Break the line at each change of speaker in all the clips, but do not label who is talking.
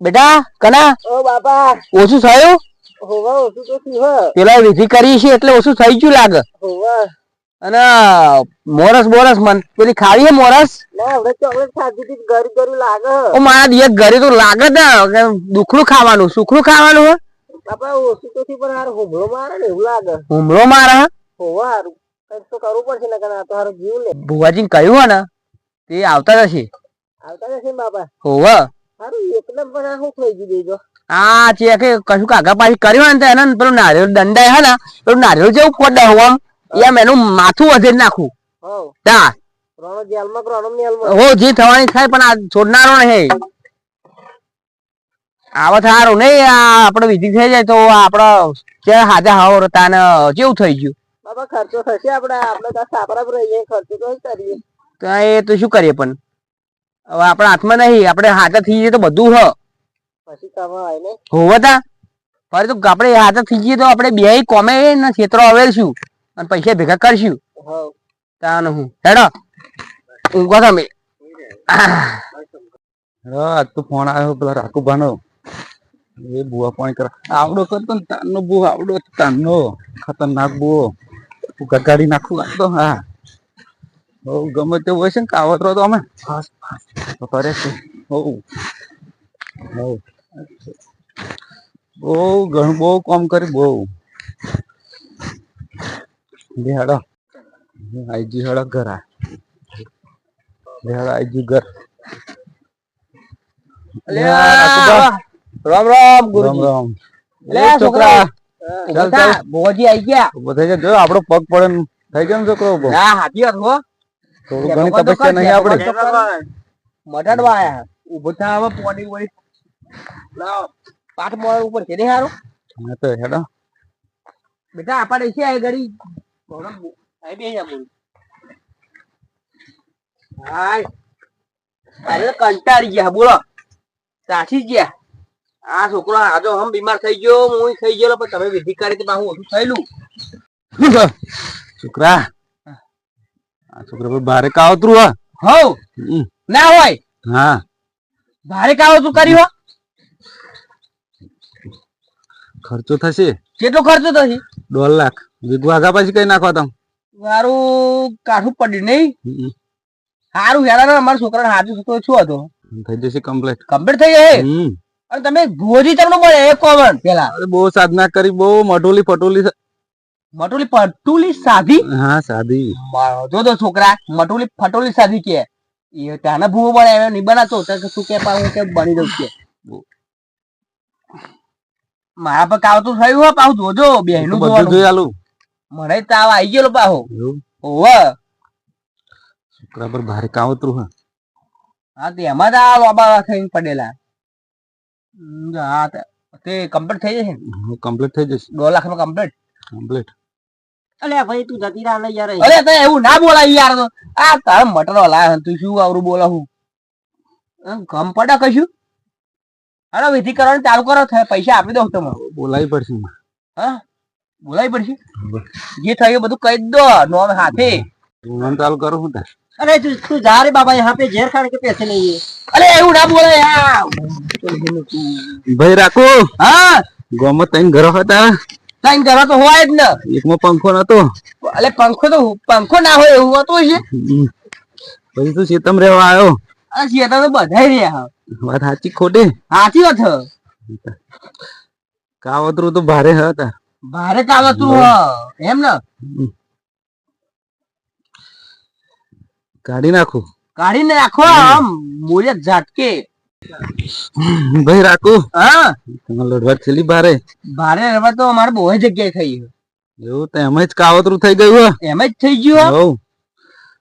બેટા કના
ઓ બાપા
ઓછું થયું
હોવા ઓછું તો થયું
પેલા વિધિ કરી છે એટલે ઓછું થઈ ગયું લાગે
હોવા
અને મોરસ બોરસ મન પેલી ખાવી હે મોરસ
ના હવે ચોકલેટ ખાધી હતી ગરી ગરી લાગે
ઓ મારા દિયર ઘરે તો લાગે જ ને દુખડું ખાવાનું સુખડું ખાવાનું હે
બાપા ઓછું તો થી પણ હારું હુમલો મારે ને એવું લાગે
હુમલો મારે
હોવા હારું કઈક તો કરવું પડશે ને કારણ તો હારું જીવ લે
ભુવાજી કહ્યું હે ને તે આવતા જશે
આવતા નથી બાપા
હોવા
હારું એકદમ પણ આ શું થઈ ગયું દેજો
આ છે કે કશું કાકા પાછી કર્યું ને એને પેલું નારિયેળ દંડાય હે ને પેલું નારિયેળ જેવું ફોડે હું આમ એનું માથું વધે નાખું તા
રોણો જેલમાં રોણો મેલમાં
હો જે થવાની થાય પણ આ છોડનારો નહીં આવા સારું નહીં આપડે વિધિ થઈ જાય તો આપડે ક્યાં હાજર હાવ તાને કેવું થઈ ગયું
બાપા ખર્ચો થશે આપણે તો સાપરા પર રહીએ ખર્ચો તો કરીએ
તો એ તો શું કરીએ પણ હવે આપણા હાથમાં નહીં આપણે હાજર થઈ જઈએ તો બધું હ
પછી કમાવાય ને
હોવતા ફરી તો આપણે હાજર થઈ જઈએ તો આપણે બે કોમે ને ક્ષેત્રો અવેરશું અને પૈસા ભેગા કરશું તાન હું હેડો ઊંઘો તમે
આજ તો ફોન આવ્યો પેલા રાખુભાનો એ બુઆ પાણી કરા આવડો કરતો ને તાનનો બુઓ આવડો તાનનો ખતરનાક બુઓ ગગાડી નાખું તો હા હો ગમે તે હોય છે ને કાવતરો તો અમે કરે છે હો બહુ ઘણું બહુ કામ કરી બહુ હેડો આઈજી હેડો ઘર હેડો આઈજી ઘર
રામ રામ
રામ રામ
છોકરા ભુવાજી આઈ ગયા
ઉભો થઈ જાય આપડો પગ પડે થઈ ગયો ને છોકરો ઉભો
હાથી હતો
થોડું ઘણી તપસ્યા નહીં આપડે
મટાડવા આયા ઉભો થવા પોડી વળી લાવ પાઠ મોડ ઉપર છે ને હારું
હા તો હેડો
બેટા આપણે છે આ ઘડી આઈ બે જા બોલ હાય અરે કંટાળી ગયા બોલો સાચી ગયા આ છોકરો આજો હમ બીમાર થઈ ગયો હું થઈ ગયો પણ તમે વિધિ કરી તો હું ઓછું થયેલું
છોકરા આ છોકરા પર બારે કાવતરું
હવ ના હોય
હા
ભારે કાવતરું કર્યું
ખર્ચો થશે
કેટલો ખર્ચો થશે
1.5 લાખ વિગવાગા પછી કઈ નાખવા તમ
મારું કાઠું પડ્યું નહીં સારું હેરા અમારા છોકરાને હાજર તો શું હતો
થઈ જશે કમ્પ્લીટ
થઈ જાય અને તમે ભોજી તમને મળે એ કોમન પેલા
બહુ સાધના કરી બહુ મટોલી
પટોલી સાધી
હા સાધી
જો છોકરા મટોલી ફટોલી સાધી કે એ ત્યાંના ભૂવો બને એમ નહીં બનાતો શું કે હું કે બની દઉં કે મારા પર કાવતું થયું હોય પાછું જોજો બેનું
બધું જોઈ આલું
મને તાવ આવી ગયેલો પાછો
છોકરા પર ભારે કાવતરું
હા તેમાં જ આ લોબા થઈને પડેલા હા તે કમ્પ્લીટ થઈ જશે
કમ્પ્લીટ થઈ જશે
2 લાખ માં કમ્પ્લીટ
અલે ભાઈ તું જતી રાહ નહીં યાર
અરે તે એવું ના બોલાય યાર તો આ તાર મટરો લાય તું શું આવરું બોલા હું કમ પડે કશું હાલો વિધિ કરવાનું ચાલુ કરો પૈસા આપી દઉં તમે
બોલાવી પડશે
હા બોલાવી પડશે જે થયું બધું કહી દો નોમ હાથે
નામ ચાલુ કરું હું
अरे तू जा रे बाबा यहाँ पे जेर खाने के पैसे नहीं है
અરે એવું ના બોલે યાર
ભાઈ રાખો
હા
ગોમત તઈ ઘરો હતા
તઈ ઘરો તો હોય જ ને
એકમાં પંખો નતો
અલે પંખો ના હોય એવું હતું છે
પછી તું શેતમ રહેવા આવ્યો
આ શેતા તો બધાય રહ્યા
વાત સાચી ખોટી
સાચી વાત
કાવતરું તો ભારે હતા
ભારે કાવતરું એમ ને
કાઢી નાખું
કાઢીને રાખો આમ મોરિયા ઝાટકે
ભાઈ રાખું
હા
તમારે લડવા છેલ્લી ભારે
રવા તો અમારે બહુ જગ્યાએ થઈ
એવું તો એમ જ કાવતરું થઈ ગયું
એમ જ થઈ ગયું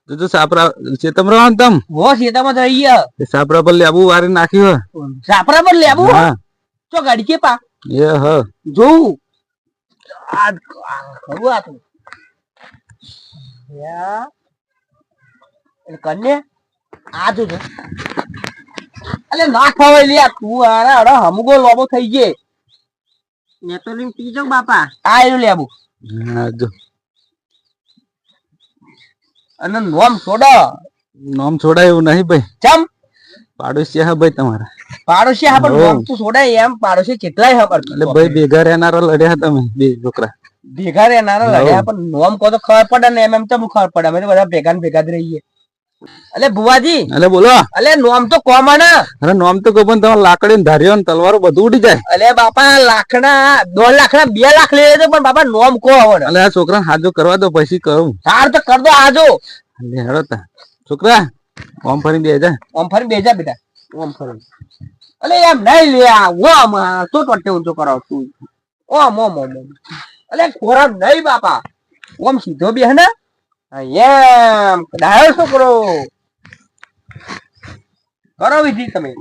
તો સાપરા ચેતમ રહો ને તમ
હો શેતામાં થઈ ગયા
સાપરા પર લેબુ વારી નાખ્યું
સાપરા પર લેબુ ચો ગાડી કે પા
એ હ
જોઉં આ ખરું આ તું યા કન્યા આ જોજો અલે ના ખવાય લે તું આરા અરે હમગો લોબો થઈ ગયે
मैं तो नहीं पी जाऊं बापा
આ એનું લેબુ
હા જો
અને નોમ છોડો
નામ છોડાય એવું નહીં ભાઈ
ચમ
પાડોશી હા ભાઈ તમારા
પાડોશી હા પણ
હો.
નોમ તો છોડાય એમ પાડોશી કેટલાય ખબર
એટલે ભાઈ ભેગા રહેનારા લડ્યા તમે બે છોકરા
ભેગા રહેનારા
હો.
લડ્યા પણ નોમ કહો તો ખબર પડે ને એમ તો ખબર પડે અમે તો બધા ભેગા ને ભેગા જ રહીએ અલે ભુવાજી
એટલે બોલો
અલે નોમ તો કોમન
અરે નોમ તો કોઈ પણ તમારે લાકડી ને ધારીઓ ને તલવારો બધું ઉડી જાય
અલે બાપા લાખના 2 લાખના 2 લાખ લઈ લેજો પણ બાપા નોમ કો હવે
એટલે આ છોકરા હાજો કરવા દો પછી કરું
હાર તો કર દો આજો
લે હેડો તા છોકરા ઓમ ફરી બે જા
ઓમ ફરી બેજા બેટા ઓમ ફરી અલે એમ નહીં લે આ ઓમ તો ટોટે ઊંચો કરાવ તું ઓમ ઓમ ઓમ ઓમ. અલે ખોરાક નહીં બાપા ઓમ સીધો બે હે ને હા, એમ ડાયો છોકરો કરો વિધિ તમે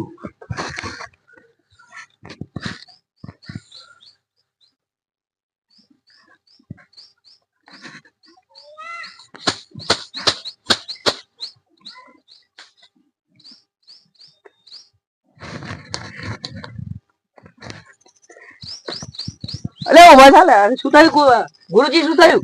અલે ઉભા થાલે અરે શું થયું ગુરુજી શું થયું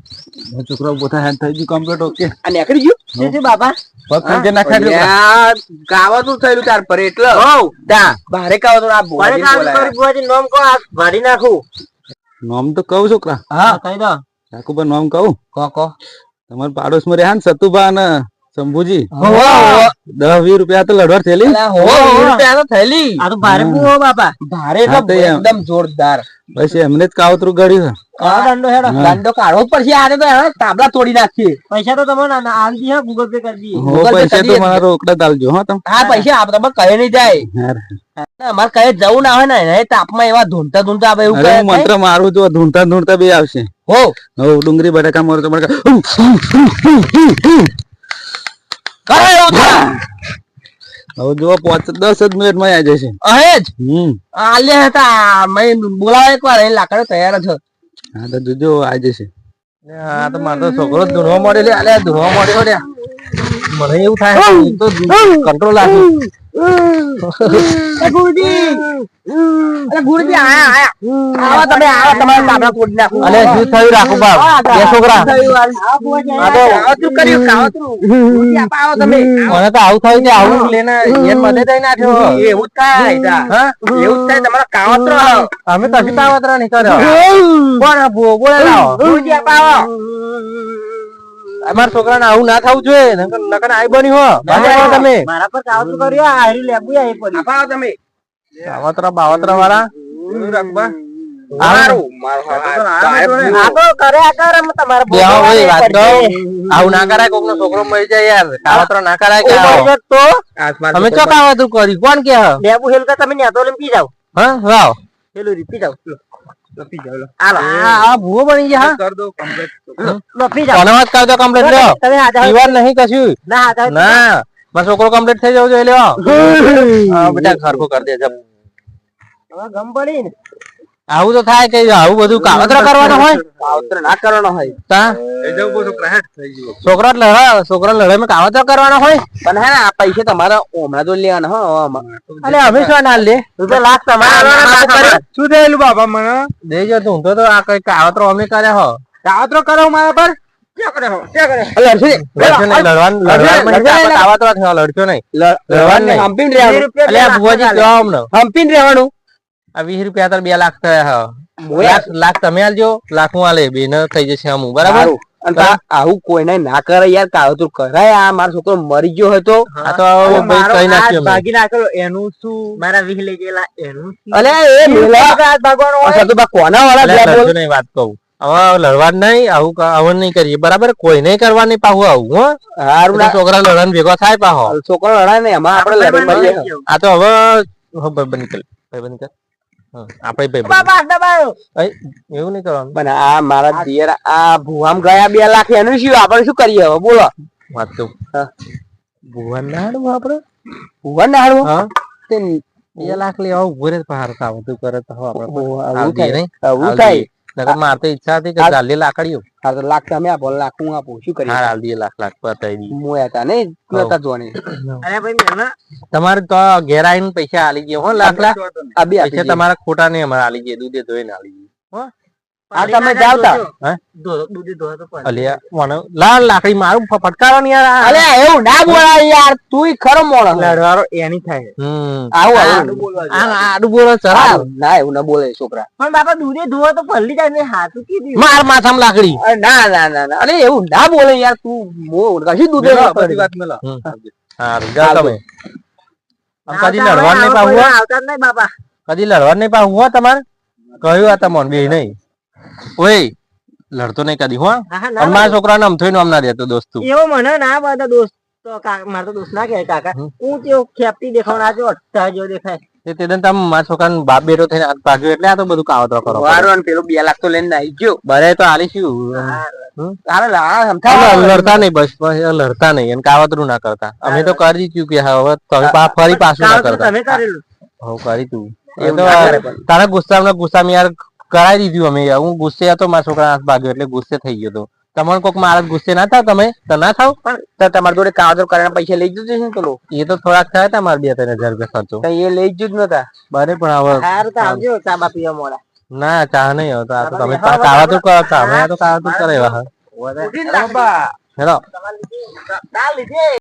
છોકરા પોતા હેન્ડ થઈ ગયું કમ્પ્લીટ ઓકે
આ નીકળી ગયું શું બાપા
પગ પંજે નાખાડ્યો
યાર કાવતું થયેલું તાર પર એટલે હો દા બારે કાવતો આ
બુવાજી નોમ કો આ ભાડી નાખું
નોમ તો કહું છોકરા
હા
કહી દો
ઠાકુબા નોમ કહું
કો
તમારા પાડોશ માં રહ્યા ને સતુભા અને શંભુજી
હો
10-20 રૂપિયા તો લડવાર થયેલી
હો રૂપિયા તો થયેલી
આ તો ભારે બુવો બાપા
ભારે
હા,
તો
તો એમ.
એકદમ જોરદાર
પછી એમને જ કાવતરું ગળ્યું
આ દંડો હેડો
હા.
દંડો કાઢવો જ પડશે આજે તો એને તાબલા તોડી નાખીએ
પૈસા તો તમને આલ દી હા ગૂગલ પે કરી દઈએ
હો
Google Pay
પૈસા તો
કરીએ.
મારા રોકડા તાલજો હો તમે
હા પૈસા આપ તમે કહે નહીં જાય અમારે કહે જવું ના હોય ને એ તાપમાં એવા ધૂંધતા ધૂંધતા આવે એવું
અરે
કહે
હું મંત્ર મારું છું ધૂંઢતા ધૂંઢતા બે આવશે
હો
હો ડુંગળી બટાકા મારો તો બટાકા
કરે એવું થાય
હવે જો 5-10 જ મિનિટ માં આવી જશે
અહેજ
હમ
આલે હતા મેં બોલાવે એકવાર એ લાકડો તૈયાર છે
હા તો જોજો આવી જશે
હા તો મારો છોકરો ધૂણવા મળે લે આલે ધૂણવા મળ્યો લે મને એવું થાય તો કંટ્રોલ રાખી ગુરુજી અરે ગુરુજી આયા આવા તમે આવા તમારા તાબલા તોડી નાખો અલે શું થયું રાખો બાપ બે છોકરા આ તો કાવતરું કર્યું કાવતરું ગુરુજી આપા આવો તમે મને તો આવું થયું કે આવું લેને એન મદદ થઈ નાખ્યો એવું જ થાય હા એવું જ થાય તમારા કાવતરો અમે તો હજી કાવતરો નહીં કર્યો કોણ બોલે લાવો ગુરુજી આપા આવો અમારા છોકરાને આવું ના થવું જોઈએ નકર આઈ બની હો આવો તમે
મારા પર કાવતું કર્યો આ હારી લેબુ આવી પડી
આવો તમે કાવતરા બાવતરા વાળા રાખબા
આ તો કરે આ કરે અમે તમારા
બેહો ભાઈ વાત તો આવું ના કરાય કોકનો છોકરો મરી જાય યાર કાવતરો ના કરાય કે આવો
તો
અમે ચો કાવતરું કરી કોણ કે
લેબુ હેલકા તમે ન્યા તો લઈને પી જાવ
હા વાવ
પેલું પી જાવ
પી જાવ આ ભૂવો બની ગયા હા
કર દો કમ્પ્લીટ
લો પી જાવ
કોનો વાત કરજો કમ્પ્લીટ લ્યો
તમે આ જાવ
પીવાનું નહીં કશું
ના આ જાવ
ના મારો છોકરો કમ્પ્લીટ થઈ જવો જોઈએ લેવો હા બેટા ખરખો કરી દે જબ
હવે ગમ પડી ને
આવું તો થાય કે આવું બધું કાવતરા કરવાનો હોય કાવતરા ના કરવાનો હોય તા
એ જાવ બો છોકરા હેડ થઈ ગયો
છોકરા લડાઈ માં કાવતરા કરવાનો હોય પણ હે ને આ પૈસા તમારા ઓમણા તો લેવાના હો અલે અમે શું ના લે તું તો લાખ તમારા શું થયેલું બાપા મને દેજો તું તો આ કઈ કાવતરો અમે કર્યા હો કાવતરો કરો મારા પર હમ્પીન રહેવાનું આ 20 રૂપિયા તાર 2 લાખ થયા લાખ તમે આલજો લાખ હું આલે બે ને થઈ જશે અમુ બરાબર આવું કોઈને ના કરે યાર કાવતરું કરાય આ મારો છોકરો મરી ગયો હતો આ તો કઈ નાખ્યો
ભાગી નાખેલો એનું શું મારા 20 લઈ ગયેલા એનું
અલે એ મેલા
ભાગવાનો હોય
તો બા કોના વાળા નહીં વાત કહું હવે લડવા નહીં આવું નહીં કરીએ બરાબર કોઈ નહીં કરવા નહીં પાહુ આવું હો હારું છોકરા લડવાનું ભેગો થાય પાહો છોકરો લડાય ને એમાં આપણે લડી મરીએ આ તો હવે ભાઈબંધ કર આપણે એવું નહીં કરવાનું પણ આ મારા દિયર આ ભુવામ ગયા 2 લાખ એનું શું આપણે શું કરીએ હવે બોલો વાત તો ભુવાન ના હાડવું આપણે ભુવાન ના હાડવું હા 2 લાખ લેવા ઉભો રે પહાડ થાવ તું કરે તો આપણે આવું થાય નકર માર તો ઈચ્છા હતી કે ચાલી લાકડીઓ હા તો લાખ તમે આપો લાખ હું આપું શું કરીએ હાલ દે લાખ પતાઈ દી મોયા તા નહીં નતા જોવાની
અરે ભાઈ મેના
તમારે તો ઘેર આવીને પૈસા આલી ગયો હો લાખ આ બે પૈસા તમારા ખોટા નહીં અમારે આલી ગયે દૂધે ધોઈને આલી ગયે હો
આ તમે જાવ તા
અલ્યા મને લાલ લાકડી મારું ફટકારો ને યાર
અલે એવું ના બોલાય યાર તું ખરો મોણો
લડવારો એની થાય
આવું
આડું બોલો ચરાવ
ના એવું ના બોલે છોકરા
પણ બાપા દૂધે ધોવો તો પલ્લી જાય ને હાથું કીધું
માર માથામાં લાકડી
ના ના ના ના અરે એવું ના બોલે યાર તું કશી દૂધે
બધી વાત મેલો
હારું જાઓ તમે આમ કદી લડવા નહીં પાવું હો?
આવતા જ નહીં બાપા
કદી લડવા નહીં પાવું હો તમારે કહ્યું આ તમને બે નહીં ઓય લડતો નહીં કદી હો અને મારા છોકરાને અમથોય નામ ના દેતો દોસ્તું
એવો મને ના બધા દોસ્ત તો મારે તો દોસ્ત ના કહેવાય કાકા હું તેવો ખેપટી દેખાવ જો અટ્ટા જેવો દેખાય
તે તમે મારા છોકરાને બાપ બેટો થઈને હાથ ભાગ્યો એટલે આ તો બધું કાવતરો કરો
વારો ને પેલો 2 લાખ તો લઈને આવી ગયો
બરે તો આલીશું
તારે લાણા
લડતા નહીં બસ લડતા નહીં અને કાવતરું ના કરતા અમે તો કરી દીધું કે હવે તમે ફરી પાછું ના કરતા
તમે કરેલું
હવે કરી તું એ તો તારા ગુસ્સામાં યાર કરાવી દીધું અમે હું ગુસ્સે હતો મારા છોકરા હાથ ભાગ્યો એટલે ગુસ્સે થઈ ગયો તો તમારે કોક મારા ગુસ્સે ના થાવ તમે તો ના થાવ
પણ તમારી જોડે કાવતરો કરીને પૈસા લઈ જજો છે પેલો
એ તો થોડાક થયા હતા મારા 2-3 હજાર રૂપિયા ખર્ચો
એ લઈ જ નતા
બરે પણ હવે
સારું તો આવજો ચા બા પીવા મોડા
ના ચા નહીં હવે તો આ તો તમે કાવતરું કરતા અમે આ તો કાવતરું કરે એવા હેલો
લીધી